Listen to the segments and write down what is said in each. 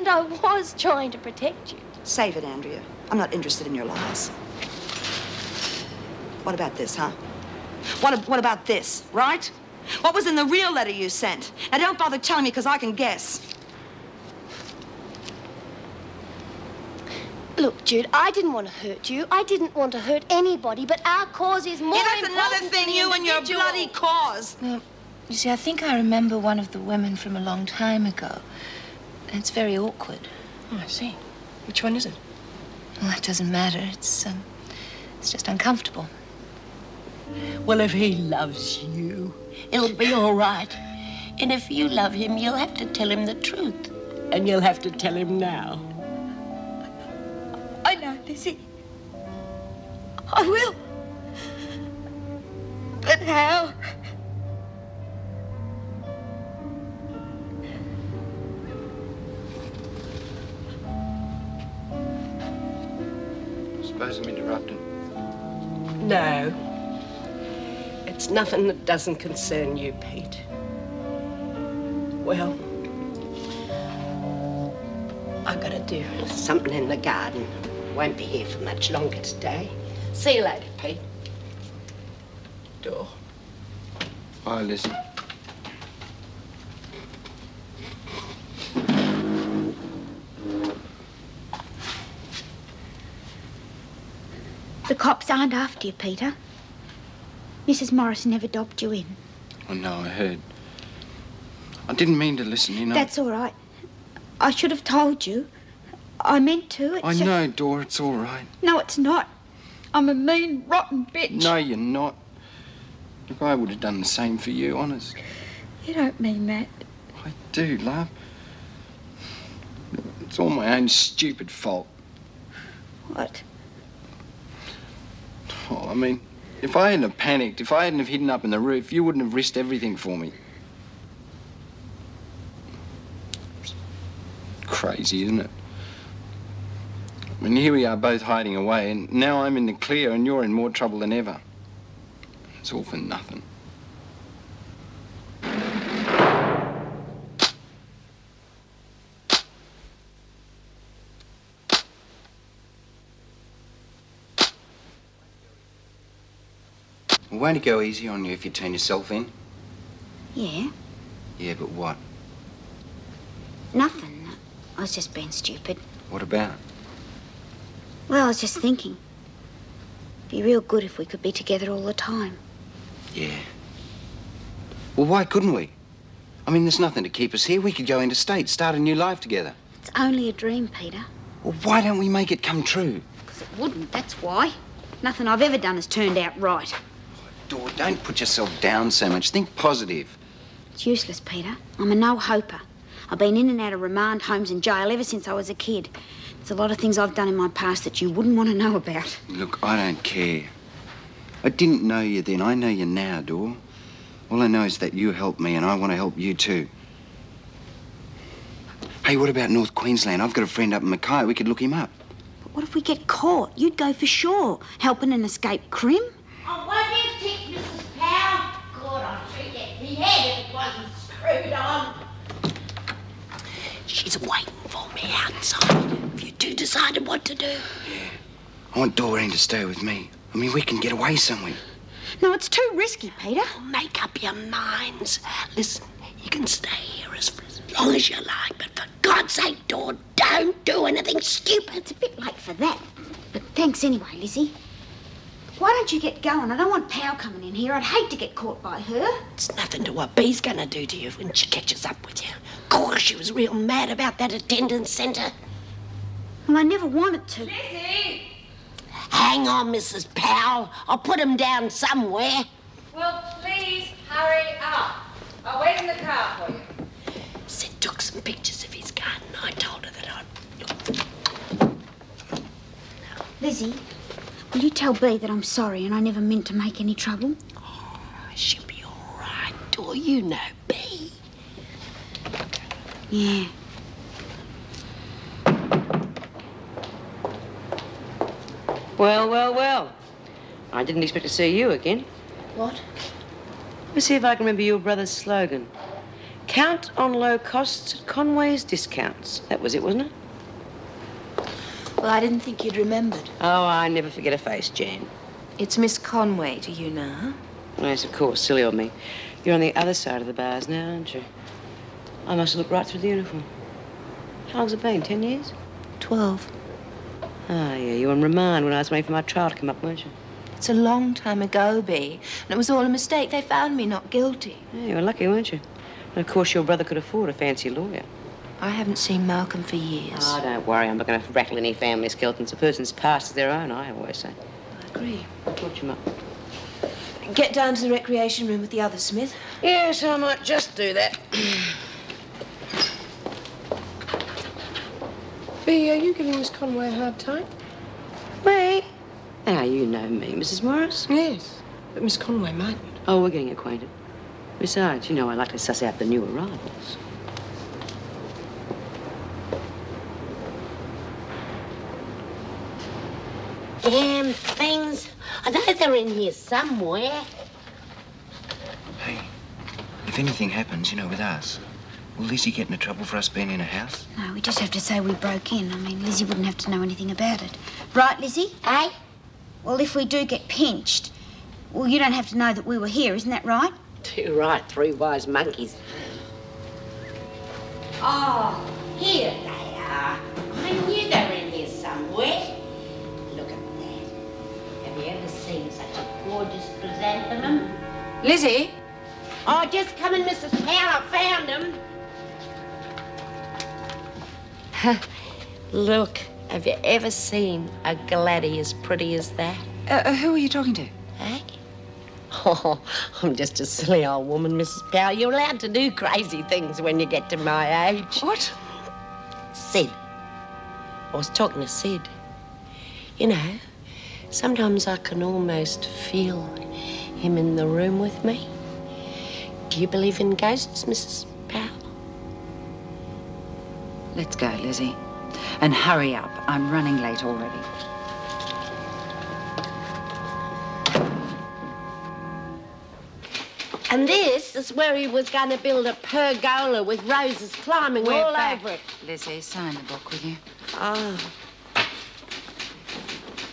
And I was trying to protect you. Save it, Andrea. I'm not interested in your lies. What about this, huh? What about this, right? What was in the real letter you sent? Now, don't bother telling me, because I can guess. Look, Jude, I didn't want to hurt you. I didn't want to hurt anybody, but our cause is more important. Yeah, that's another thing, you and your bloody cause. Well, you see, I think I remember one of the women from a long time ago. It's very awkward. Oh, I see. Which one is it? Well, that doesn't matter. It's just uncomfortable. Well, if he loves you, it'll be all right. And if you love him, you'll have to tell him the truth. And you'll have to tell him now. I know, Lizzie. I will. But how? Suppose I'm interrupting. No. It's nothing that doesn't concern you, Pete. Well, I've got to do something in the garden. Won't be here for much longer today. See you later, Pete. Door. Bye, Lizzie. The cops aren't after you, Peter. Mrs. Morris never dobbed you in. Oh, no, I heard. I didn't mean to listen, you know. That's all right. I should have told you. I meant to. I know, Dora, it's all right. No, it's not. I'm a mean, rotten bitch. No, you're not. Look, I would have done the same for you, honest. You don't mean that. I do, love. It's all my own stupid fault. What? Oh, I mean, if I hadn't have panicked, if I hadn't have hidden up in the roof, you wouldn't have risked everything for me. It's crazy, isn't it? I mean, here we are both hiding away, and now I'm in the clear and you're in more trouble than ever. It's all for nothing. Well, won't it go easy on you if you turn yourself in? Yeah. Yeah, but what? Nothing. I was just being stupid. What about? Well, I was just thinking. It'd be real good if we could be together all the time. Yeah. Well, why couldn't we? I mean, there's nothing to keep us here. We could go interstate, start a new life together. It's only a dream, Peter. Well, why don't we make it come true? Because it wouldn't, that's why. Nothing I've ever done has turned out right. Dor, don't put yourself down so much. Think positive. It's useless, Peter. I'm a no-hoper. I've been in and out of remand homes and jail ever since I was a kid. There's a lot of things I've done in my past that you wouldn't want to know about. Look, I don't care. I didn't know you then. I know you now, Dor. All I know is that you helped me and I want to help you too. Hey, what about North Queensland? I've got a friend up in Maguire. We could look him up. But what if we get caught? You'd go for sure, helping an escaped crim. Oh, won't you tick, Mrs. Powell? God, I'd forget me head if it wasn't screwed on. She's waiting for me outside. Have you two decided what to do? Yeah. I want Doreen to stay with me. I mean, we can get away somewhere. No, it's too risky, Peter. Oh, make up your minds. Listen, you can stay here as long as you like, but for God's sake, Dor, don't do anything stupid. It's a bit late for that. But thanks anyway, Lizzie. Why don't you get going? I don't want Powell coming in here. I'd hate to get caught by her. It's nothing to what Bee's going to do to you when she catches up with you. Of course, she was real mad about that attendance centre. Well, I never wanted to. Lizzie! Hang on, Mrs. Powell. I'll put him down somewhere. Well, please hurry up. I'll wait in the car for you. Sid took some pictures of his garden. I told her that I'd... Lizzie, will you tell Bea that I'm sorry and I never meant to make any trouble? Oh, she'll be all right, Dor. You know Bea. Yeah. Well, well, well. I didn't expect to see you again. What? Let's see if I can remember your brother's slogan. Count on low costs at Conway's discounts. That was it, wasn't it? Well, I didn't think you'd remembered. Oh, I never forget a face, Jane. It's Miss Conway to you now. Yes, of course. Silly of me. You're on the other side of the bars now, aren't you? I must have looked right through the uniform. How long's it been? 10 years? 12. Ah, yeah, you were on remand when I was waiting for my trial to come up, weren't you? It's a long time ago, Bea. And it was all a mistake. They found me not guilty. Yeah, you were lucky, weren't you? And, of course, your brother could afford a fancy lawyer. I haven't seen Malcolm for years. Oh, don't worry. I'm not going to rattle any family skeletons. A person's past is their own, I always say. I agree. Watch him up. Get down to the recreation room with the other Smith. Yes, I might just do that. Bea, are you giving Miss Conway a hard time? Me? How you know me, Mrs. Morris? Yes, but Miss Conway mightn't. Oh, we're getting acquainted. Besides, you know I like to suss out the new arrivals. Damn things. I know they're in here somewhere. Hey, if anything happens, you know, with us, will Lizzie get into trouble for us being in a house? No, we just have to say we broke in. I mean, Lizzie wouldn't have to know anything about it. Right, Lizzie? Eh? Well, if we do get pinched, well, you don't have to know that we were here, isn't that right? Too right, three wise monkeys. Oh, here they are. I knew they were in here somewhere. Look at that. Have you ever seen such a gorgeous chrysanthemum? Lizzie? Oh, just come in, Mrs. Powell. I found them. Look, have you ever seen a gladdie as pretty as that? Who are you talking to? Eh? Oh, I'm just a silly old woman, Mrs. Powell. You're allowed to do crazy things when you get to my age. What? Sid. I was talking to Sid. You know, sometimes I can almost feel him in the room with me. Do you believe in ghosts, Mrs. Powell? Let's go, Lizzie. And hurry up. I'm running late already. And this is where he was going to build a pergola with roses climbing all over it. Lizzie, sign the book, will you? Oh.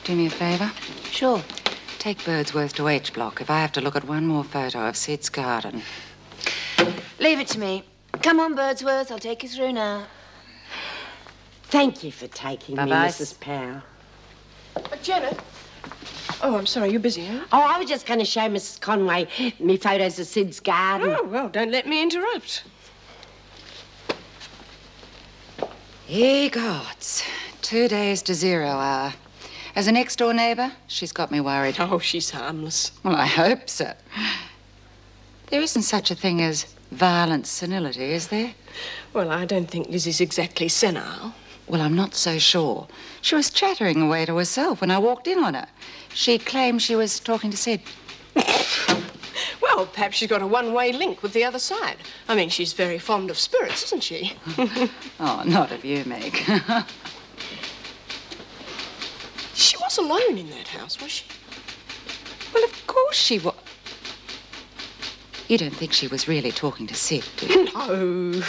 Do me a favour? Sure. Take Birdsworth to H Block if I have to look at one more photo of Sid's garden. Leave it to me. Come on, Birdsworth. I'll take you through now. Thank you for taking me, Bye-bye. Mrs. Powell. Janet? Oh, I'm sorry, you're busy, huh? Oh, I was just going to show Mrs. Conway me photos of Sid's garden. Oh, well, don't let me interrupt. Ye gods. 2 days to 0 hour. As a next-door neighbour, she's got me worried. Oh, she's harmless. Well, I hope so. There isn't such a thing as violent senility, is there? Well, I don't think Lizzie's exactly senile. Well, I'm not so sure. She was chattering away to herself when I walked in on her. She claimed she was talking to Sid. Well, perhaps she's got a one-way link with the other side. I mean, she's very fond of spirits, isn't she? Oh, not of you, Meg. She was alone in that house, was she? Well, of course she was. You don't think she was really talking to Sid, do you? No.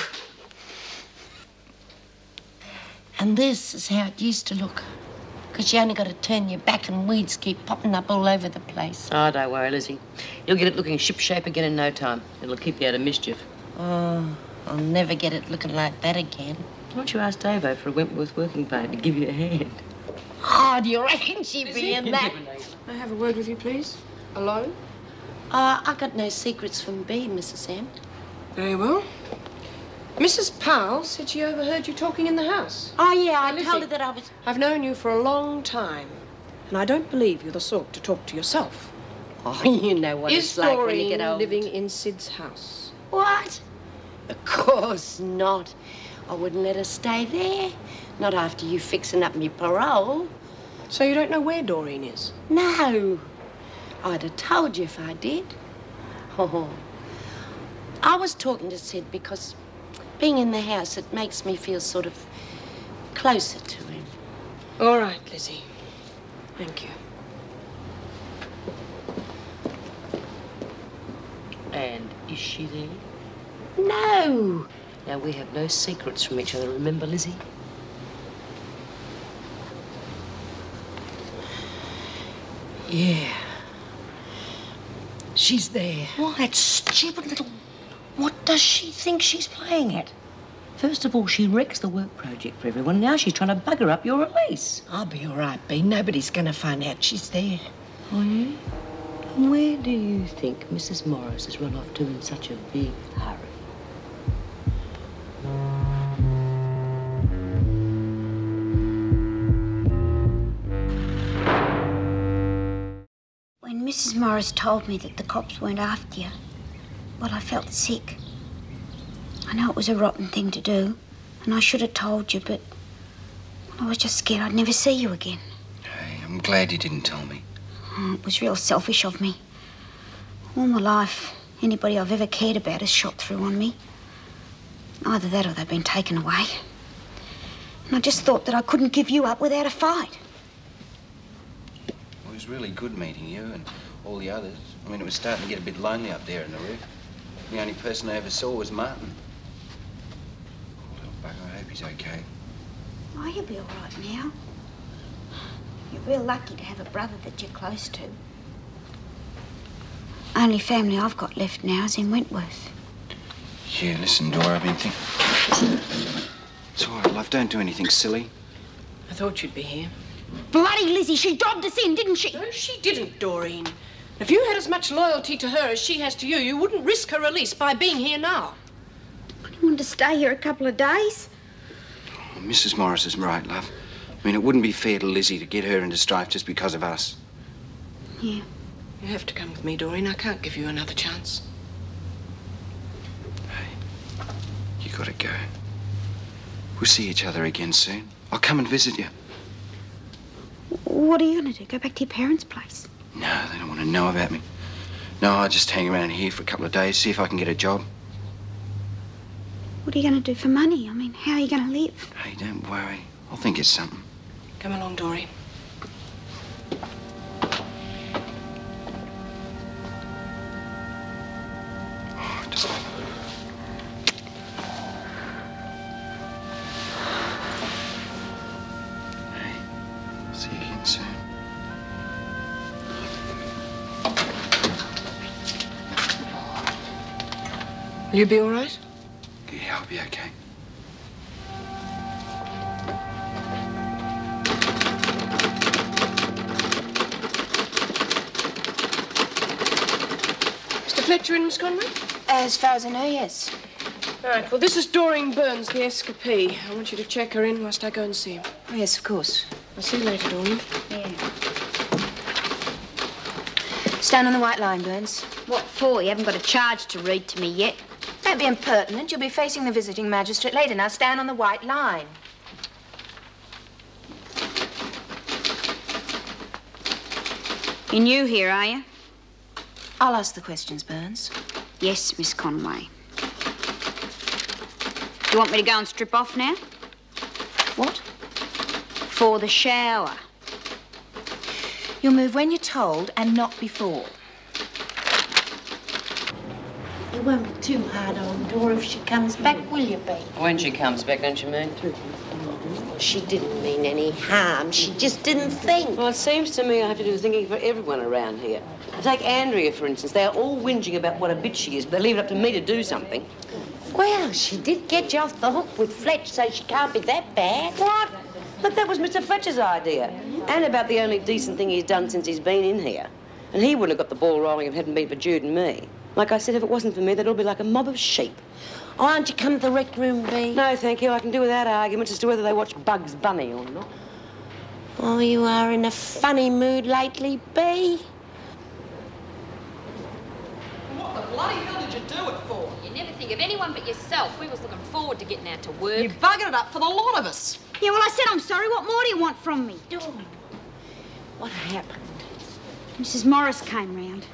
And this is how it used to look. Because you only got to turn your back and weeds keep popping up all over the place. Oh, don't worry, Lizzie. You'll get it looking shipshape again in no time. It'll keep you out of mischief. Oh, I'll never get it looking like that again. Why don't you ask Davey for a Wentworth working party to give you a hand? Oh, do you reckon she'd be in that? May I have a word with you, please? Alone? I got no secrets from Bea, Mrs. M. Very well. Mrs. Powell said she overheard you talking in the house. Oh, yeah, I Lizzie, told her that I was... I've known you for a long time, and I don't believe you're the sort to talk to yourself. Oh, you know what it's like when you get old. Is Doreen living in Sid's house? What? Of course not. I wouldn't let her stay there. Not after you fixing up me parole. So you don't know where Doreen is? No. I'd have told you if I did. Oh. I was talking to Sid because being in the house, it makes me feel sort of closer to him. All right, Lizzie. Thank you. And is she there? No. Now, we have no secrets from each other, remember, Lizzie? Yeah. She's there. Why, that stupid little... What does she think she's playing at? First of all, she wrecks the work project for everyone. Now she's trying to bugger up your release. I'll be all right, Bea. Nobody's going to find out she's there. Oh, yeah? Where do you think Mrs. Morris has run off to in such a big hurry? When Mrs. Morris told me that the cops weren't after you, well, I felt sick. I know it was a rotten thing to do, and I should have told you, but I was just scared I'd never see you again. Hey, I'm glad you didn't tell me. Oh, it was real selfish of me. All my life, anybody I've ever cared about has shot through on me. Either that or they've been taken away. And I just thought that I couldn't give you up without a fight. It was really good meeting you and all the others. I mean, it was starting to get a bit lonely up there in the roof. The only person I ever saw was Martin. Poor little bugger, I hope he's okay. Oh, you'll be all right now. You're real lucky to have a brother that you're close to. Only family I've got left now is in Wentworth. Yeah, listen, Dora, I've been thinking... It's all right, love, don't do anything silly. I thought you'd be here. Bloody Lizzie, she dobbed us in, didn't she? No, she didn't, Doreen. If you had as much loyalty to her as she has to you, you wouldn't risk her release by being here now. I wanted to stay here a couple of days. Oh, Mrs. Morris is right, love. I mean, it wouldn't be fair to Lizzie to get her into strife just because of us. Yeah. You have to come with me, Doreen. I can't give you another chance. Hey, you gotta go. We'll see each other again soon. I'll come and visit you. What are you going to do? Go back to your parents' place? No, they don't want to know about me. No, I'll just hang around here for a couple of days, see if I can get a job. What are you going to do for money? I mean, how are you going to live? Hey, don't worry. I'll think it's something. Come along, Doreen. Oh, just... Hey, see you again soon. Will you be all right? Yeah, I'll be okay. Mr. Fletcher and Miss Conway? As far as I know, yes. Right, well, this is Doreen Burns, the escapee. I want you to check her in whilst I go and see him. Oh, yes, of course. I'll see you later, Doreen. Yeah. Stand on the white line, Burns. What for? You haven't got a charge to read to me yet. Don't be impertinent. You'll be facing the visiting magistrate later. Now stand on the white line. You're new here, are you? I'll ask the questions, Burns. Yes, Miss Conway. You want me to go and strip off now? What? For the shower. You'll move when you're told and not before. You won't be too hard on Dora if she comes back, will you, Bea? When she comes back, don't you mean? She didn't mean any harm. She just didn't think. Well, it seems to me I have to do the thinking for everyone around here. Take Andrea, for instance. They're all whinging about what a bitch she is, but they leave it up to me to do something. Well, she did get you off the hook with Fletch, so she can't be that bad. What? But that was Mr. Fletcher's idea. And about the only decent thing he's done since he's been in here. And he wouldn't have got the ball rolling if it hadn't been for Jude and me. Like I said, if it wasn't for me, they'd all be like a mob of sheep. Oh, aren't you come to the rec room, Bea? No, thank you. I can do without arguments as to whether they watch Bugs Bunny or not. Oh, you are in a funny mood lately, Bea. What the bloody hell did you do it for? You never think of anyone but yourself. We was looking forward to getting out to work. You buggered it up for the lot of us. Yeah, well, I said I'm sorry. What more do you want from me? What happened? Mrs. Morris came round.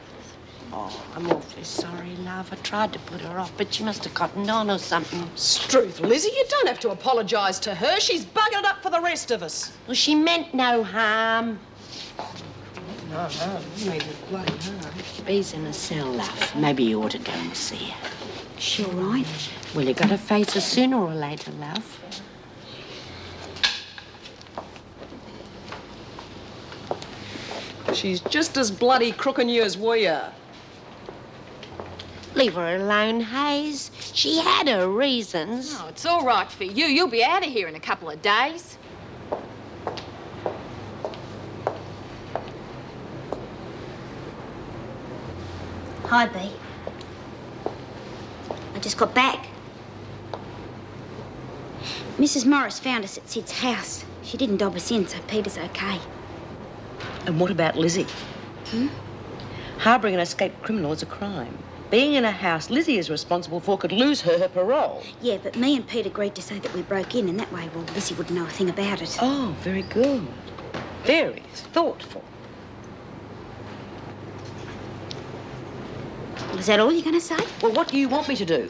Oh, I'm awfully sorry, love. I tried to put her off, but she must have cottoned on or something. Struth, Lizzie, you don't have to apologise to her. She's buggered it up for the rest of us. Well, she meant no harm. No, you made it bloody harm. Bea's in a cell, love. Maybe you ought to go and see her. She all right? Well, you got to face her sooner or later, love. She's just as bloody crooking you as we are. Leave her alone, Hayes. She had her reasons. Oh, it's all right for you. You'll be out of here in a couple of days. Hi, Bea. I just got back. Mrs. Morris found us at Sid's house. She didn't dob us in, so Peter's okay. And what about Lizzie? Harbouring an escaped criminal is a crime. Being in a house Lizzie is responsible for could lose her parole. Yeah, but me and Pete agreed to say that we broke in, and that way, well, Lizzie wouldn't know a thing about it. Oh, very good. Very thoughtful. Well, is that all you're going to say? Well, what do you want me to do?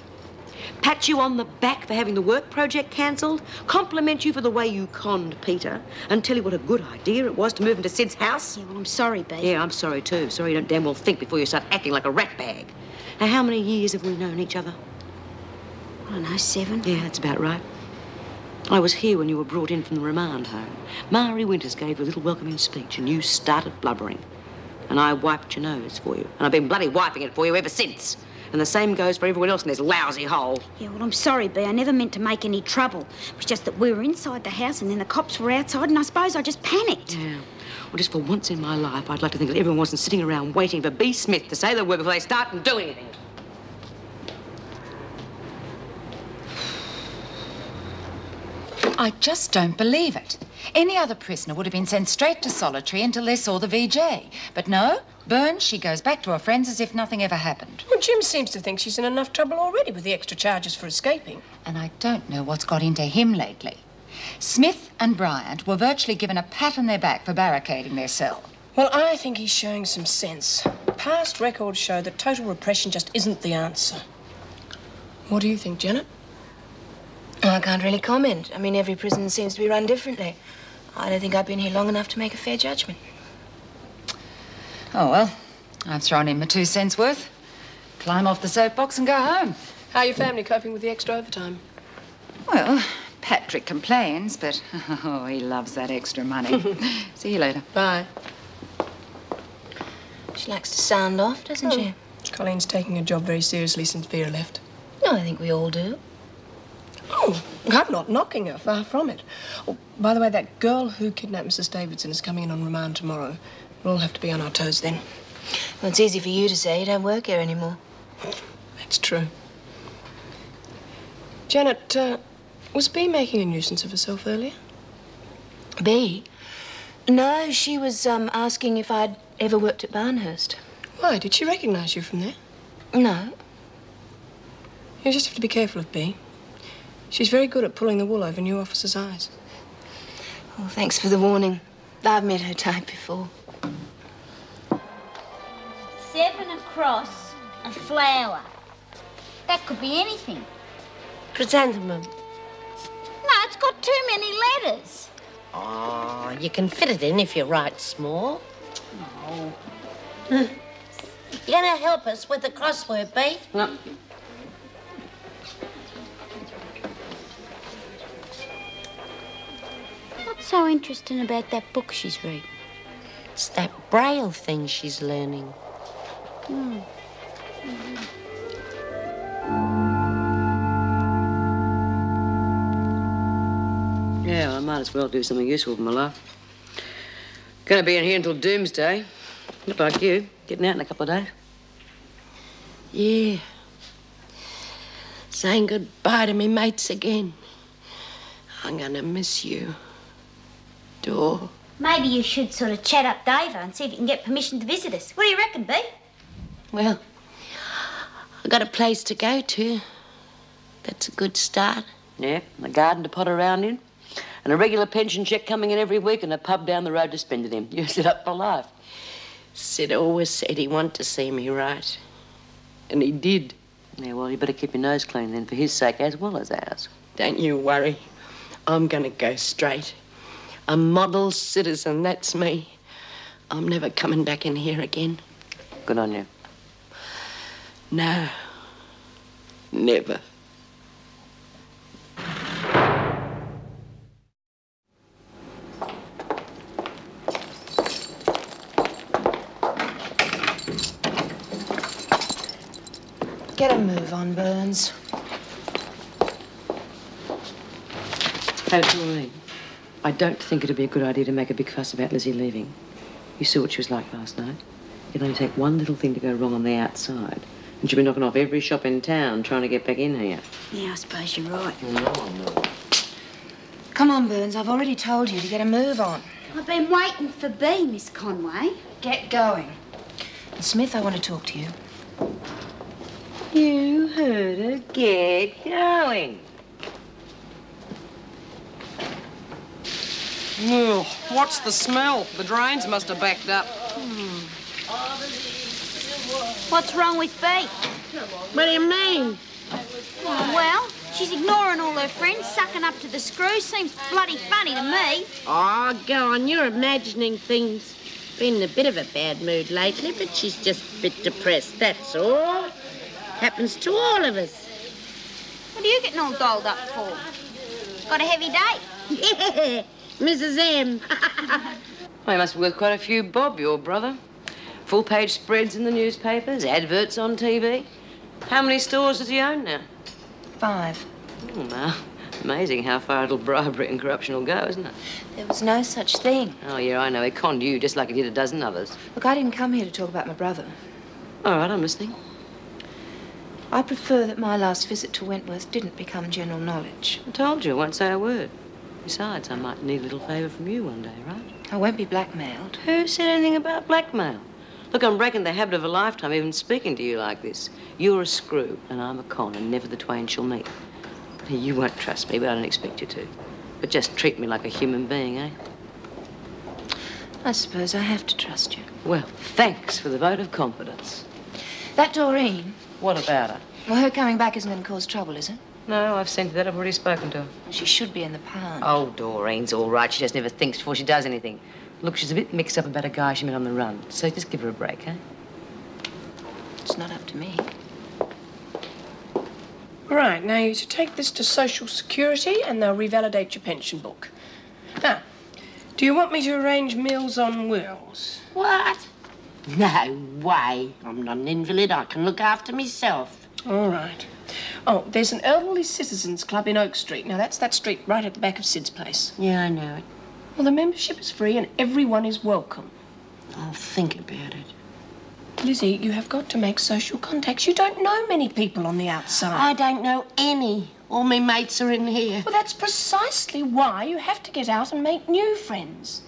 Pat you on the back for having the work project cancelled? Compliment you for the way you conned Peter? And tell you what a good idea it was to move into Sid's house? Yeah, well, I'm sorry, Bea. Yeah, I'm sorry too. Sorry you don't damn well think before you start acting like a rat bag. Now, how many years have we known each other? I don't know, 7. Yeah, that's about right. I was here when you were brought in from the remand home. Mari Winters gave you a little welcoming speech and you started blubbering. And I wiped your nose for you. And I've been bloody wiping it for you ever since. And the same goes for everyone else in this lousy hole. Yeah, well, I'm sorry, Bea. I never meant to make any trouble. It was just that we were inside the house and then the cops were outside and I suppose I just panicked. Yeah. Well, just for once in my life, I'd like to think that everyone wasn't sitting around waiting for B. Smith to say the word before they start and do anything. I just don't believe it. Any other prisoner would have been sent straight to solitary until they saw the VJ. But no, Burns, she goes back to her friends as if nothing ever happened. Well, Jim seems to think she's in enough trouble already with the extra charges for escaping. And I don't know what's got into him lately. Smith and Bryant were virtually given a pat on their back for barricading their cell. Well, I think he's showing some sense. Past records show that total repression just isn't the answer. What do you think, Janet? I can't really comment. I mean, every prison seems to be run differently. I don't think I've been here long enough to make a fair judgment. Oh, well, I've thrown in my 2 cents worth. Climb off the soapbox and go home. How are your family coping with the extra overtime? Well, Patrick complains, but oh, he loves that extra money. See you later. Bye. She likes to sound off, doesn't she? Colleen's taking her job very seriously since Vera left. No, I think we all do. Oh, I'm not knocking her, far from it. Oh, by the way, that girl who kidnapped Mrs. Davidson is coming in on remand tomorrow. We'll all have to be on our toes then. Well, it's easy for you to say. You don't work here anymore. That's true. Janet, was Bea making a nuisance of herself earlier? Bea? No, she was asking if I'd ever worked at Barnhurst. Why? Did she recognise you from there? No. You just have to be careful of Bea. She's very good at pulling the wool over new officers' eyes. Well, thanks for the warning. I've met her type before. 7 across, a flower. That could be anything. Chrysanthemum. No, it's got too many letters. Oh, you can fit it in if you write small. No. You gonna help us with the crossword, Bea? No. What's so interesting about that book she's read? It's that Braille thing she's learning. Yeah, well, I might as well do something useful with my life. Gonna be in here until doomsday. Not like you, getting out in a couple of days. Yeah. Saying goodbye to me mates again. I'm gonna miss you. Dor. Maybe you should sort of chat up Davo and see if you can get permission to visit us. What do you reckon, Bea? Well, I got a place to go to. That's a good start. Yeah, a garden to pot around in, and a regular pension cheque coming in every week, and a pub down the road to spend it in. You're set up for life. Sid always said he wanted to see me right. And he did. Yeah, well, you better keep your nose clean then, for his sake as well as ours. Don't you worry. I'm gonna go straight. A model citizen, that's me. I'm never coming back in here again. Good on you. No. Never. Get a move on, Burns. Oh, Doreen, I don't think it'd be a good idea to make a big fuss about Lizzie leaving. You saw what she was like last night. It'll only take one little thing to go wrong on the outside, and she'll be knocking off every shop in town trying to get back in here. Yeah, I suppose you're right. No. Come on, Burns. I've already told you to get a move on. I've been waiting for B, Miss Conway. Get going. And Smith, I want to talk to you. You heard her. Get going. Ugh, what's the smell? The drains must have backed up. What's wrong with B? What do you mean? Oh, well, she's ignoring all her friends, sucking up to the screw. Seems bloody funny to me. Oh, go on. You're imagining things. Been in a bit of a bad mood lately, but she's just a bit depressed, that's all. Happens to all of us. What are you getting all dolled up for? Got a heavy day? Yeah, Mrs. M. Well, he must be worth quite a few bob, your brother. Full-page spreads in the newspapers, adverts on TV. How many stores does he own now? 5. Oh, now, amazing how far a little bribery and corruption will go, isn't it? There was no such thing. Oh, yeah, I know. He conned you just like he did a dozen others. Look, I didn't come here to talk about my brother. All right, I'm listening. I prefer that my last visit to Wentworth didn't become general knowledge. I told you, I won't say a word. Besides, I might need a little favour from you one day, right? I won't be blackmailed. Who said anything about blackmail? Look, I'm breaking the habit of a lifetime even speaking to you like this. You're a screw, and I'm a con, and never the twain shall meet. You won't trust me, but I don't expect you to. But just treat me like a human being, eh? I suppose I have to trust you. Well, thanks for the vote of confidence. That Doreen... What about her? Well, her coming back isn't going to cause trouble, is it? No, I've sent her that. I've already spoken to her. She should be in the pound. Oh, Doreen's all right. She just never thinks before she does anything. Look, she's a bit mixed up about a guy she met on the run. So just give her a break, eh? It's not up to me. Right, now you should take this to Social Security and they'll revalidate your pension book. Now, do you want me to arrange meals on wheels? What? No way. I'm not an invalid. I can look after myself. All right. Oh, there's an elderly citizens club in Oak Street. Now, that's that street right at the back of Sid's place. Yeah, I know it. Well, the membership is free and everyone is welcome. I'll think about it. Lizzie, you have got to make social contacts. You don't know many people on the outside. I don't know any. All my mates are in here. Well, that's precisely why you have to get out and make new friends.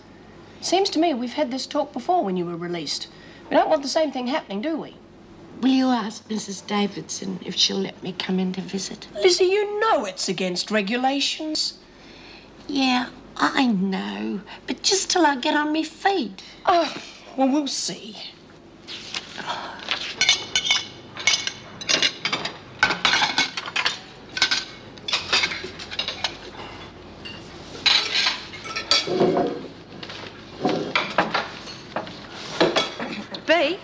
Seems to me we've had this talk before when you were released. We don't want the same thing happening, do we? Will you ask Mrs. Davidson if she'll let me come in to visit? Lizzie, you know it's against regulations. Yeah, I know. But just till I get on my feet. Oh, well, we'll see. B?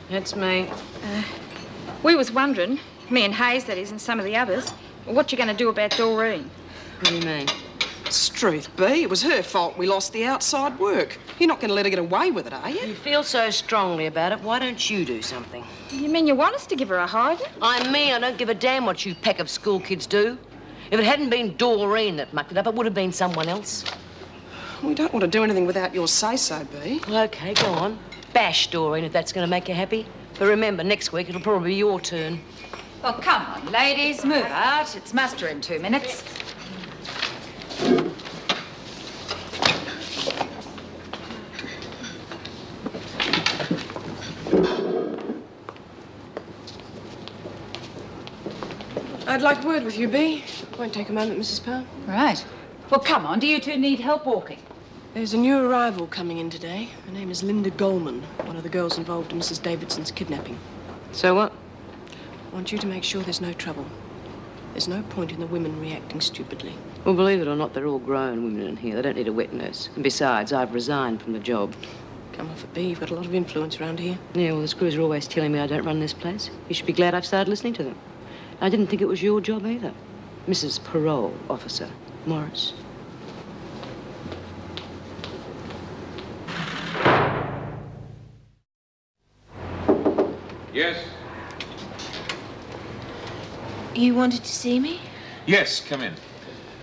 That's me. We was wondering, me and Hayes, that is, and some of the others, what you going to do about Doreen? What do you mean? Struth, B. It was her fault we lost the outside work. You're not going to let her get away with it, are you? You feel so strongly about it, why don't you do something? You mean you want us to give her a hiding? I'm me. I don't give a damn what you pack of school kids do. If it hadn't been Doreen that mucked it up, it would have been someone else. We don't want to do anything without your say-so, B. Well, OK, go on. Bash Doreen if that's going to make you happy. But remember, next week it'll probably be your turn. Well, come on, ladies, move out. It's muster in 2 minutes. I'd like a word with you, B. Won't take a moment, Mrs. Powell. Right. Well, come on. Do you two need help walking? There's a new arrival coming in today. Her name is Linda Goldman, one of the girls involved in Mrs. Davidson's kidnapping. So what? I want you to make sure there's no trouble. There's no point in the women reacting stupidly. Well, believe it or not, they're all grown women in here. They don't need a wet nurse. And besides, I've resigned from the job. Come off it, B. You've got a lot of influence around here. Yeah, well, the screws are always telling me I don't run this place. You should be glad I've started listening to them. I didn't think it was your job either. Mrs. Parole Officer Morris. Yes? You wanted to see me? Yes, come in.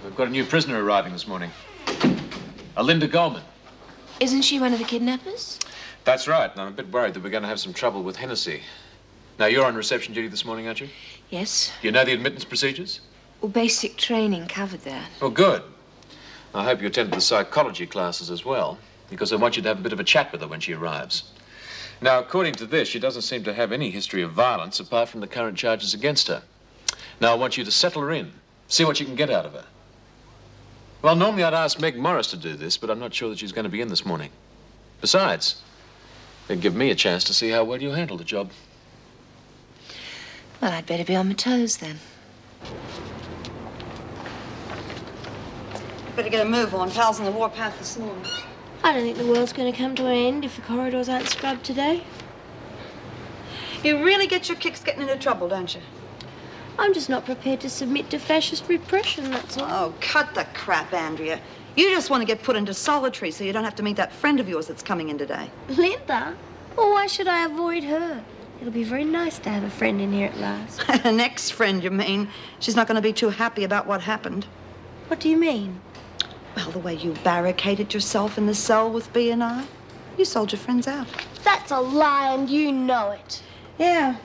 We've got a new prisoner arriving this morning. Linda Goldman. Isn't she one of the kidnappers? That's right, and I'm a bit worried that we're going to have some trouble with Hennessy. Now, you're on reception duty this morning, aren't you? Yes. You know the admittance procedures? Well, basic training covered that. Oh, good. I hope you attended the psychology classes as well, because I want you to have a bit of a chat with her when she arrives. Now, according to this, she doesn't seem to have any history of violence apart from the current charges against her. Now, I want you to settle her in, see what you can get out of her. Well, normally I'd ask Meg Morris to do this, but I'm not sure that she's going to be in this morning. Besides, it'd give me a chance to see how well you handle the job. Well, I'd better be on my toes then. Better get a move on. Powell's on the warpath this morning. I don't think the world's going to come to an end if the corridors aren't scrubbed today. You really get your kicks getting into trouble, don't you? I'm just not prepared to submit to fascist repression, that's all. Oh, cut the crap, Andrea. You just want to get put into solitary so you don't have to meet that friend of yours that's coming in today. Linda? Well, why should I avoid her? It'll be very nice to have a friend in here at last. An ex-friend, you mean? She's not going to be too happy about what happened. What do you mean? Well, the way you barricaded yourself in the cell with B and I. You sold your friends out. That's a lie, and you know it. Yeah,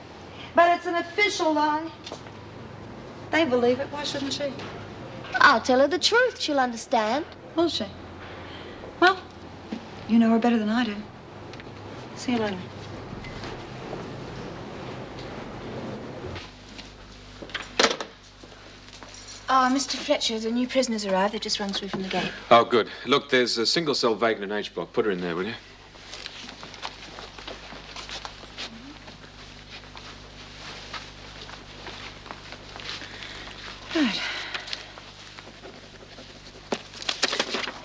but it's an official lie. They believe it. Why shouldn't she? I'll tell her the truth. She'll understand. Will she? Well, you know her better than I do. See you later. Oh, Mr. Fletcher, the new prisoner's arrived. They've just run through from the gate. Oh, good. Look, there's a single cell vacant in H block. Put her in there, will you? Right.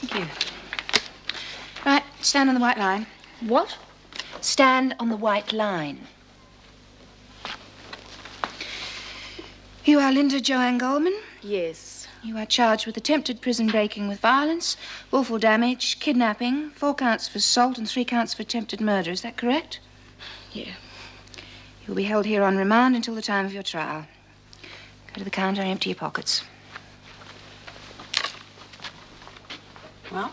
Thank you. Right, stand on the white line. What? Stand on the white line. You are Linda Joanne Goldman? Yes. You are charged with attempted prison breaking with violence, willful damage, kidnapping, 4 counts for assault and 3 counts for attempted murder. Is that correct? Yeah. You will be held here on remand until the time of your trial. Go to the counter and empty your pockets. Well,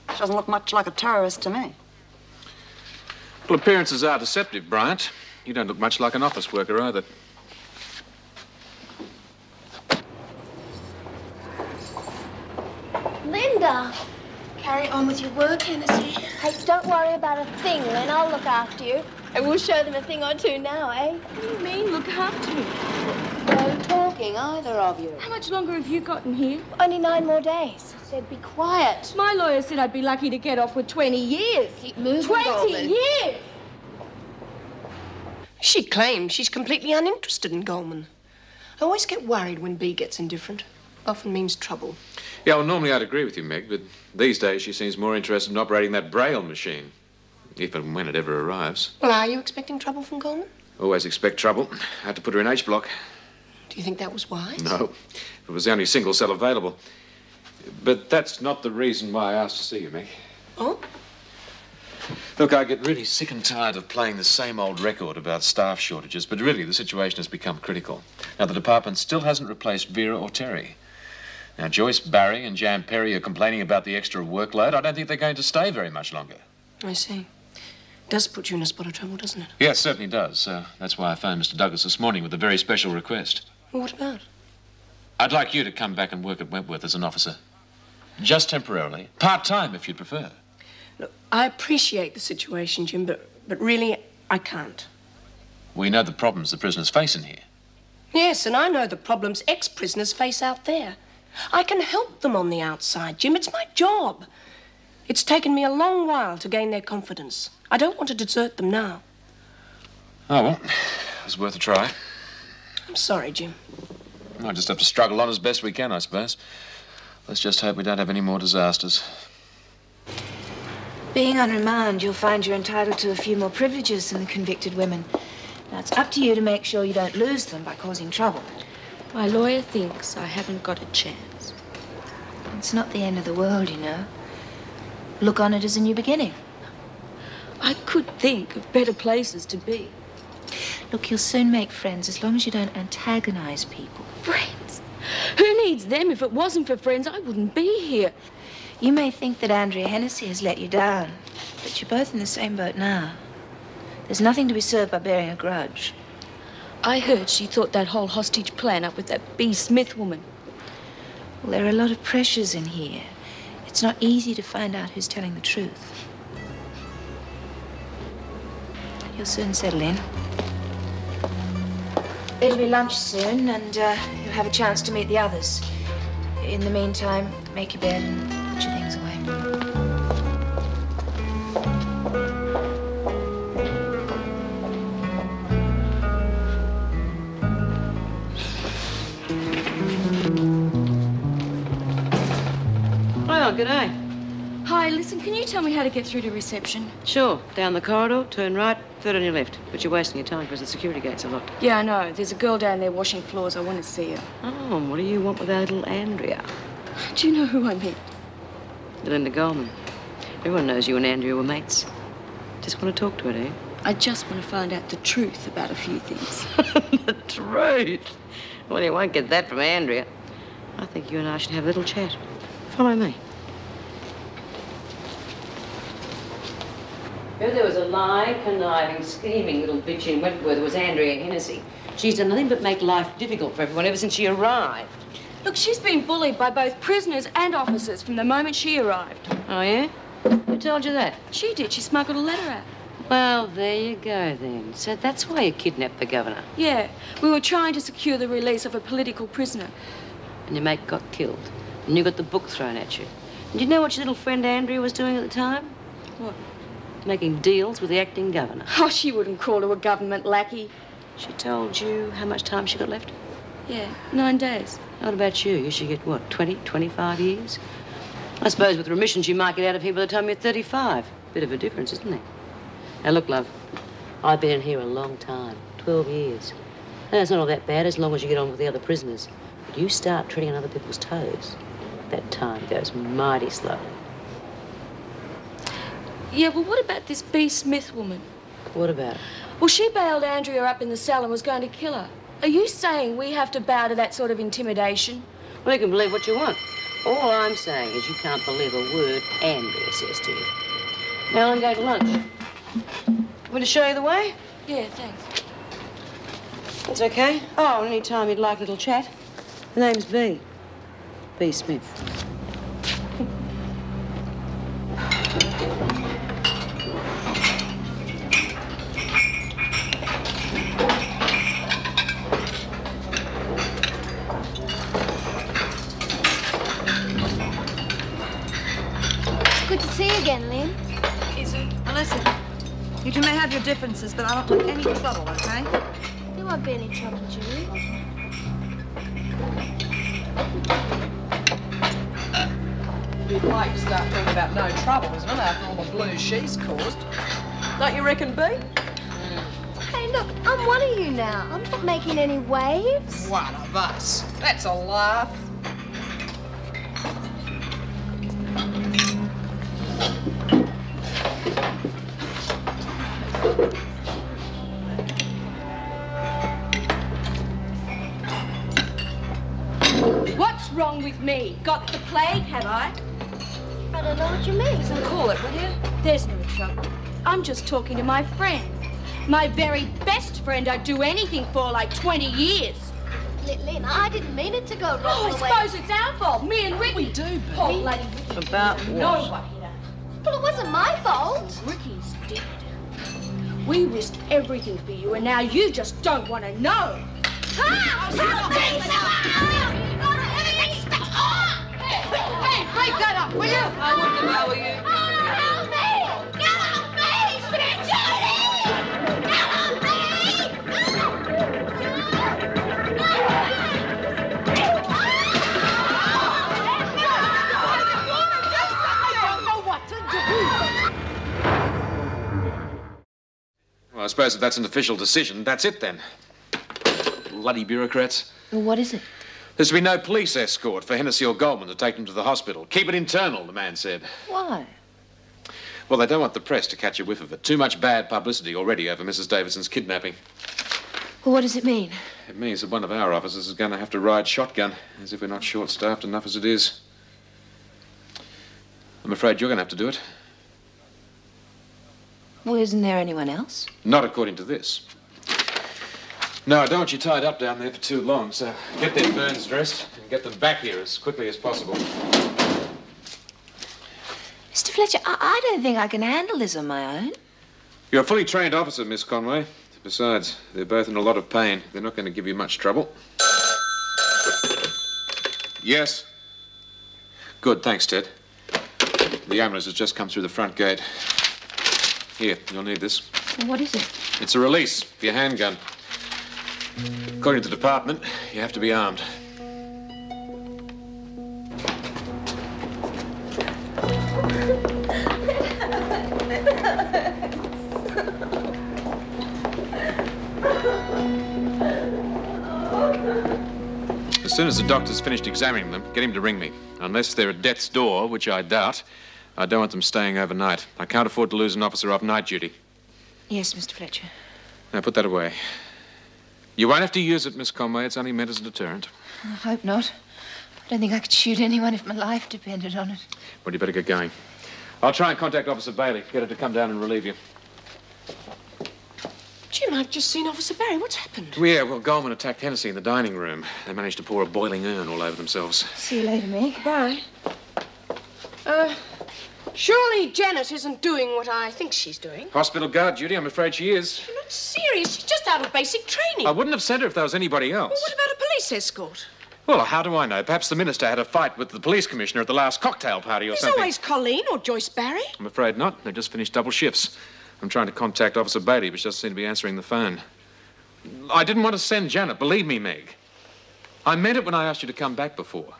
she doesn't look much like a terrorist to me. Well, appearances are deceptive, Bryant. You don't look much like an office worker either. Linda! Carry on with your work, Hennessy. Hey, don't worry about a thing, Len. I'll look after you. And we'll show them a thing or two now, eh? What do you mean, look after me? No talking, either of you. How much longer have you gotten here? Only 9 more days. Said be quiet. My lawyer said I'd be lucky to get off with 20 years. Keep moving, 20 Goldman. years! She claims she's completely uninterested in Goldman. I always get worried when B gets indifferent. Often means trouble. Yeah, well, normally I'd agree with you, Meg, but these days she seems more interested in operating that Braille machine. If and when it ever arrives. Well, are you expecting trouble from Goldman? Always expect trouble. I had to put her in H block. Do you think that was wise? No. It was the only single cell available. But that's not the reason why I asked to see you, Meg. Oh? Look, I get really sick and tired of playing the same old record about staff shortages, but really the situation has become critical. Now, the department still hasn't replaced Vera or Terry. Now, Joyce Barry and Jan Perry are complaining about the extra workload. I don't think they're going to stay very much longer. I see. Does put you in a spot of trouble, doesn't it? Yes, certainly does. That's why I phoned Mr. Douglas this morning with a very special request. Well, what about? I'd like you to come back and work at Wentworth as an officer. Just temporarily. Part-time, if you'd prefer. Look, I appreciate the situation, Jim, but really, I can't. We know the problems the prisoners face in here. Yes, and I know the problems ex-prisoners face out there. I can help them on the outside, Jim. It's my job. It's taken me a long while to gain their confidence. I don't want to desert them now. Oh, well, it was worth a try. I'm sorry, Jim. I'll just have to struggle on as best we can, I suppose. Let's just hope we don't have any more disasters. Being on remand, you'll find you're entitled to a few more privileges than the convicted women. Now, it's up to you to make sure you don't lose them by causing trouble. My lawyer thinks I haven't got a chance. It's not the end of the world, you know. Look on it as a new beginning. I could think of better places to be. Look, you'll soon make friends as long as you don't antagonize people. Friends? Who needs them? If it wasn't for friends, I wouldn't be here. You may think that Andrea Hennessy has let you down, but you're both in the same boat now. There's nothing to be served by bearing a grudge. I heard she thought that whole hostage plan up with that B. Smith woman. Well, there are a lot of pressures in here. It's not easy to find out who's telling the truth. You'll soon settle in. It'll be lunch soon, and you'll have a chance to meet the others. In the meantime, make your bed and put your things away. Well, g'day. Hi, listen, can you tell me how to get through to reception? Sure. Down the corridor, turn right, third on your left. But you're wasting your time because the security gates are locked. Yeah, I know. There's a girl down there washing floors. I want to see her. Oh, what do you want with our little Andrea? Do you know who I mean? Belinda Goldman. Everyone knows you and Andrea were mates. Just want to talk to her, do you? I just want to find out the truth about a few things. The truth? Well, you won't get that from Andrea. I think you and I should have a little chat. Follow me. If there was a lying, conniving, scheming little bitch in Wentworth, it was Andrea Hennessy. She's done nothing but make life difficult for everyone ever since she arrived. Look, she's been bullied by both prisoners and officers from the moment she arrived. Oh, yeah? Who told you that? She did. She smuggled a letter out. Well, there you go, then. So that's why you kidnapped the governor. Yeah. We were trying to secure the release of a political prisoner. And your mate got killed. And you got the book thrown at you. And do you know what your little friend Andrea was doing at the time? What? Making deals with the acting governor. Oh, she wouldn't call to a government lackey. She told you how much time she got left? Yeah, 9 days. What about you? You should get, what, 20, 25 years? I suppose with remissions you might get out of here by the time you're 35. Bit of a difference, isn't there? Now, look, love, I've been in here a long time, 12 years. And it's not all that bad as long as you get on with the other prisoners. But you start treading on other people's toes, that time goes mighty slow. Yeah, well, what about this B. Smith woman? What about her? Well, she bailed Andrea up in the cell and was going to kill her. Are you saying we have to bow to that sort of intimidation? Well, you can believe what you want. All I'm saying is you can't believe a word Andrea says to you. Now I'm going to lunch. Want me to show you the way? Yeah, thanks. That's okay. Oh, any time you'd like a little chat. The name's B. B. Smith. Good to see you again, Lynn. Is it? Now listen, you two may have your differences, but I don't want any trouble, okay? There won't be any trouble, Judy. You'd like to start talking about no trouble, isn't it, after all the blues she's caused? Don't you reckon, B? Hey, look, I'm one of you now. I'm not making any waves. One of us. That's a laugh. What's wrong with me? Got the plague, have I? I don't know what you mean. So call it, will you? There's no trouble. I'm just talking to my friend. My very best friend I'd do anything for like 20 years. Lynn, I didn't mean it to go wrong. Oh, I the way... suppose it's our fault. Me and Ricky. We do, Poor B. bloody Ricky. About what? Nobody. Well, it wasn't my fault. Ricky's dead. We risked everything for you, and now you just don't want to know. Hey, break that up, will you? I wouldn't if I were you. Help me! Help me! Judy! Help Well, I suppose if that's an official decision, that's it then. bloody bureaucrats. Well, what is it? There's to be no police escort for Hennessy or Goldman to take them to the hospital. Keep it internal, the man said. Why? Well, they don't want the press to catch a whiff of it. Too much bad publicity already over Mrs. Davidson's kidnapping. Well, what does it mean? It means that one of our officers is going to have to ride shotgun, as if we're not short-staffed enough as it is. I'm afraid you're going to have to do it. Well, isn't there anyone else? Not according to this. No, I don't want you tied up down there for too long, so get them Burns dressed and get them back here as quickly as possible. Mr. Fletcher, I don't think I can handle this on my own. You're a fully trained officer, Miss Conway. Besides, they're both in a lot of pain. They're not going to give you much trouble. Yes? Good, thanks, Ted. The ambulance has just come through the front gate. Here, you'll need this. What is it? It's a release for your handgun. According to the department, you have to be armed. As soon as the doctor's finished examining them, get him to ring me. Unless they're at death's door, which I doubt, I don't want them staying overnight. I can't afford to lose an officer off night duty. Yes, Mr. Fletcher. Now, put that away. You won't have to use it, Miss Conway. It's only meant as a deterrent. I hope not. I don't think I could shoot anyone if my life depended on it. Well, you better get going. I'll try and contact Officer Bailey. Get her to come down and relieve you. Jim, I've just seen Officer Barry. What's happened? Yeah, well, Goldman attacked Hennessy in the dining room. They managed to pour a boiling urn all over themselves. See you later, Meg. Bye. Surely Janet isn't doing what I think she's doing. Hospital guard, Judy. I'm afraid she is. You're not serious. She's just out of basic training. I wouldn't have sent her if there was anybody else. Well, what about a police escort? Well, how do I know? Perhaps the minister had a fight with the police commissioner at the last cocktail party or There's something. always Colleen or Joyce Barry. I'm afraid not. They've just finished double shifts. I'm trying to contact Officer Bailey, but she doesn't seem to be answering the phone. I didn't want to send Janet, believe me, Meg. I meant it when I asked you to come back before.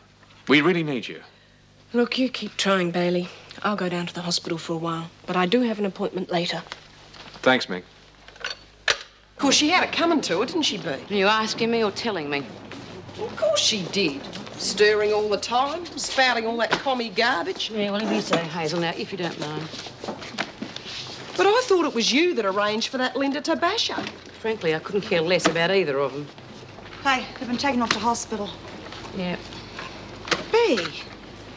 We really need you. Look, you keep trying, Bailey. I'll go down to the hospital for a while, but I do have an appointment later. Thanks, Meg. Of course, she had it coming to her, didn't she, Bea? Are you asking me or telling me? Of course she did. Stirring all the time, spouting all that commie garbage. Yeah, well, you say, Hazel, now, if you don't mind. But I thought it was you that arranged for that Linda to bash her. Frankly, I couldn't care less about either of them. Hey, they've been taken off to hospital. Yeah. Bea,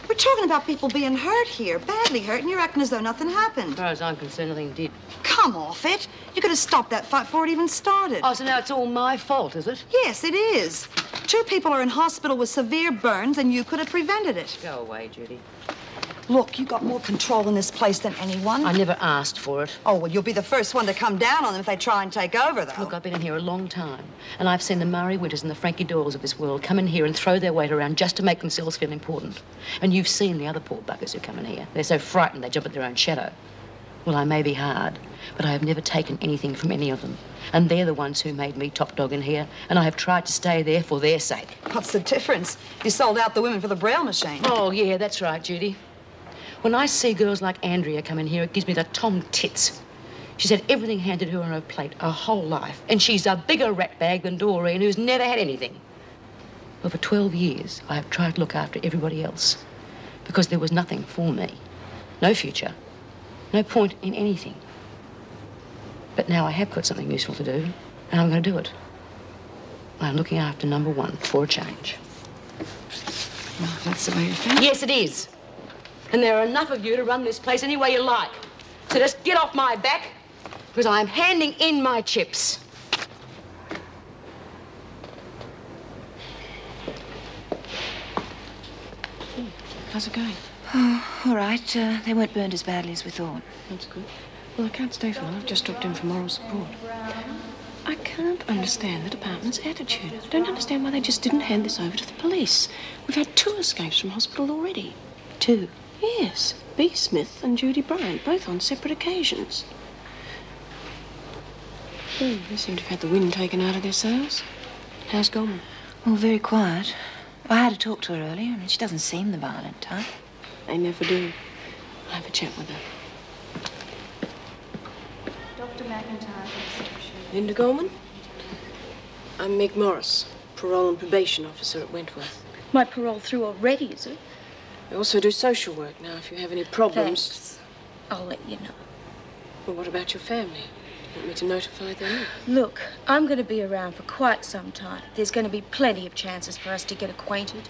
we're talking about people being hurt here, badly hurt, and you're acting as though nothing happened. As far as I'm concerned, nothing did. Come off it. You could have stopped that fight before it even started. Oh, so now it's all my fault, is it? Yes, it is. 2 people are in hospital with severe burns, and you could have prevented it. Go away, Judy. Look, you got more control in this place than anyone. I never asked for it. Oh, well, you'll be the first one to come down on them if they try and take over, though. Look, I've been in here a long time, and I've seen the Murray Winters and the Frankie Doyles of this world come in here and throw their weight around just to make themselves feel important. And you've seen the other poor buggers who come in here. They're so frightened they jump at their own shadow. Well, I may be hard, but I have never taken anything from any of them. And they're the ones who made me top dog in here, and I have tried to stay there for their sake. What's the difference? You sold out the women for the Braille machine. Oh, yeah, that's right, Judy. When I see girls like Andrea come in here, it gives me the tom tits. She's had everything handed to her on her plate her whole life, and she's a bigger ratbag than Doreen, who's never had anything. Well, for 12 years, I have tried to look after everybody else, because there was nothing for me. No future. No point in anything. But now I have got something useful to do, and I'm going to do it. I'm looking after number 1 for a change. Well, that's the way you feel. Yes, it is. And there are enough of you to run this place any way you like. So just get off my back, because I'm handing in my chips. How's it going? Oh, all right. They weren't burned as badly as we thought. That's good. Well, I can't stay for long. I've just dropped in for moral support. I can't understand the department's attitude. I don't understand why they just didn't hand this over to the police. We've had 2 escapes from hospital already. 2? Yes. B. Smith and Judy Bryant, both on separate occasions. They seem to have had the wind taken out of their sails. How's Goldman? Oh, very quiet. I had a talk to her earlier, and she doesn't seem the violent type. They never do. I'll have a chat with her. Dr. McIntyre's reception. Linda Goldman? I'm Meg Morris, parole and probation officer at Wentworth. My parole through already, is it? I also do social work now, if you have any problems. Thanks. I'll let you know. Well, what about your family? Want me to notify them? Look, I'm going to be around for quite some time. There's going to be plenty of chances for us to get acquainted.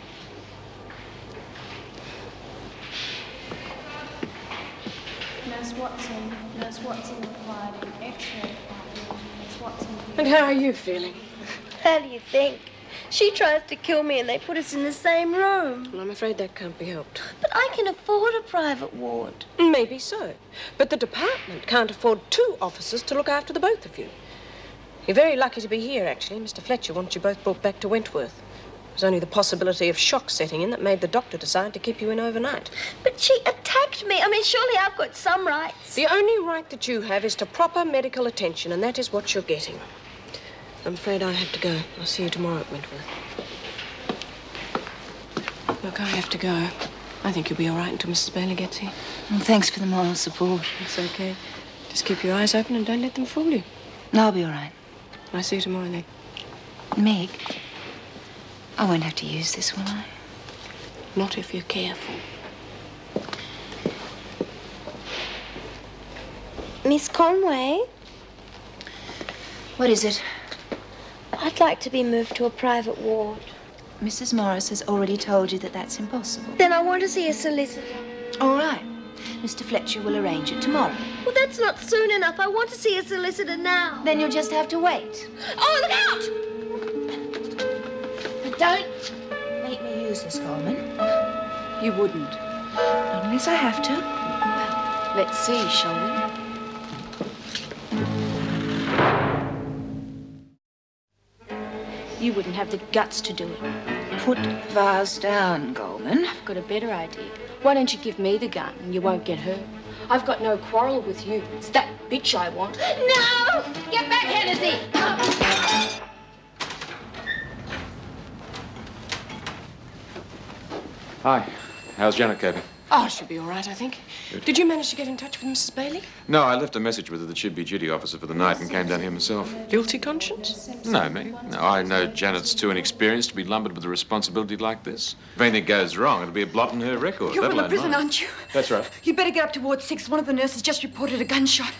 Nurse Watson required an X-ray. Nurse Watson. And how are you feeling? How do you think? She tries to kill me and they put us in the same room. Well, I'm afraid that can't be helped. But I can afford a private ward. Maybe so. But the department can't afford 2 officers to look after the both of you. You're very lucky to be here, actually. Mr. Fletcher wants you both brought back to Wentworth. It was only the possibility of shock setting in that made the doctor decide to keep you in overnight. But she attacked me. I mean, surely I've got some rights. The only right that you have is to proper medical attention, and that is what you're getting. I'm afraid I have to go. I'll see you tomorrow at Wentworth. Look, I have to go. I think you'll be all right until Mrs. Bailey gets here. Well, thanks for the moral support. It's okay. Just keep your eyes open and don't let them fool you. I'll be all right. I'll see you tomorrow, then. Meg, I won't have to use this, will I? Not if you're careful. Miss Conway? What is it? I'd like to be moved to a private ward. Mrs. Morris has already told you that that's impossible. Then I want to see a solicitor. All right. Mr. Fletcher will arrange it tomorrow. Well, that's not soon enough. I want to see a solicitor now. Then you'll just have to wait. Oh, look out! But don't make me use this, Coleman. You wouldn't. Not unless I have to. Well, let's see, shall we? You wouldn't have the guts to do it. Put vase down, Goldman. I've got a better idea. Why don't you give me the gun and you won't get hurt? I've got no quarrel with you. It's that bitch I want. No! Get back here, Lizzie! Hi. How's Janet coping? Oh, she'll be all right, I think. Good. Did you manage to get in touch with Mrs. Bailey? No, I left a message with her that she'd be duty officer for the night and came down here myself. Guilty conscience? No, me. No, I know Janet's too inexperienced to be lumbered with a responsibility like this. If anything goes wrong, it'll be a blot in her record. You're let from the alone prison, mine. aren't you? That's right. You better get up to Ward 6. One of the nurses just reported a gunshot.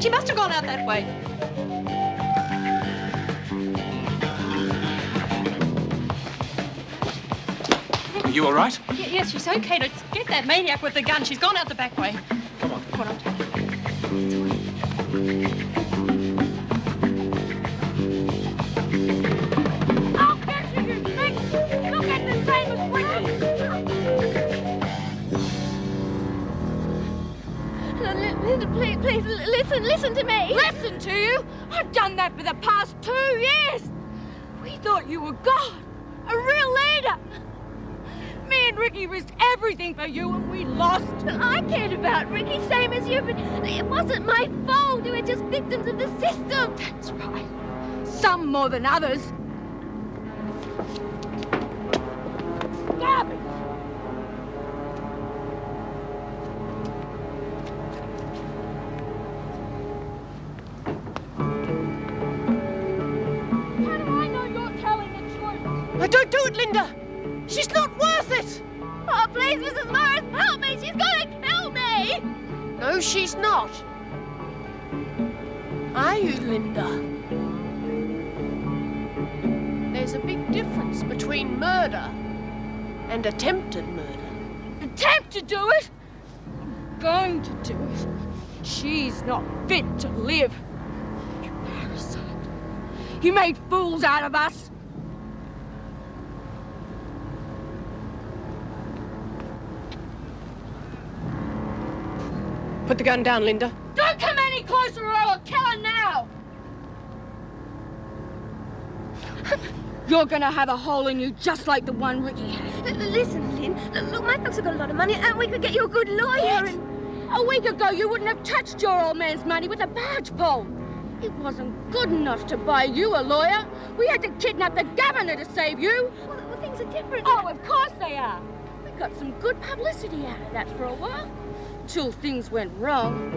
She must have gone out that way. Are you all right? Yes, she's okay. To get that maniac with the gun. She's gone out the back way. Come on. Come on, I'll take you. I'll catch you, you snake! Look at this famous witch! Please, listen to me. Listen to you? I've done that for the past 2 years. We thought you were God, a real leader. Me and Ricky risked everything for you and we lost. I cared about Ricky, same as you, but it wasn't my fault. We were just victims of the system. That's right. Some more than others. Garbage. Don't do it, Linda! She's not worth it! Oh, please, Mrs. Morris, help me! She's gonna kill me! No, she's not. Are you, Linda? There's a big difference between murder and attempted murder. Attempt to do it? I'm going to do it. She's not fit to live. You parasite. You made fools out of us. Put the gun down, Linda. Don't come any closer or I'll kill her now! You're gonna have a hole in you just like the one Ricky had. Listen, Lynn. Look, my folks have got a lot of money, and we could get you a good lawyer. What? A week ago, you wouldn't have touched your old man's money with a barge pole. It wasn't good enough to buy you a lawyer. We had to kidnap the governor to save you. Well, things are different. Oh, of course they are. We got some good publicity out of that for a while, till things went wrong.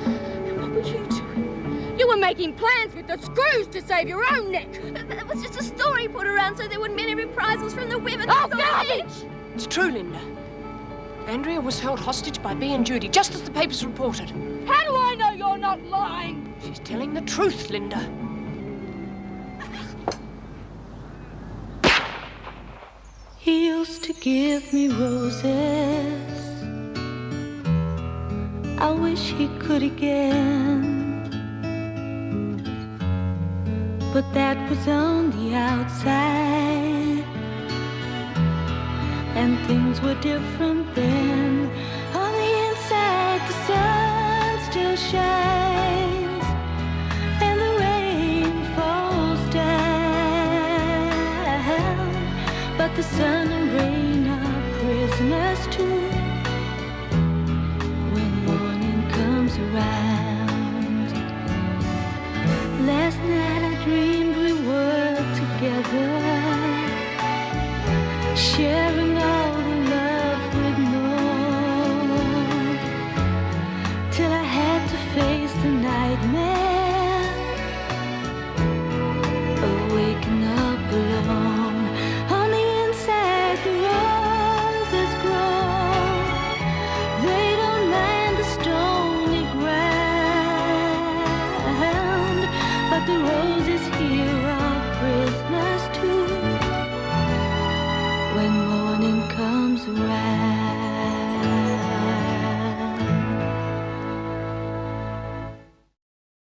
And what were you doing? You were making plans with the screws to save your own neck. It was just a story put around so there wouldn't be any reprisals from the women. Oh, garbage! It's true, Linda. Andrea was held hostage by B and Judy, just as the papers reported. How do I know you're not lying? She's telling the truth, Linda. He used to give me roses. I wish he could again. But that was on the outside, and things were different then.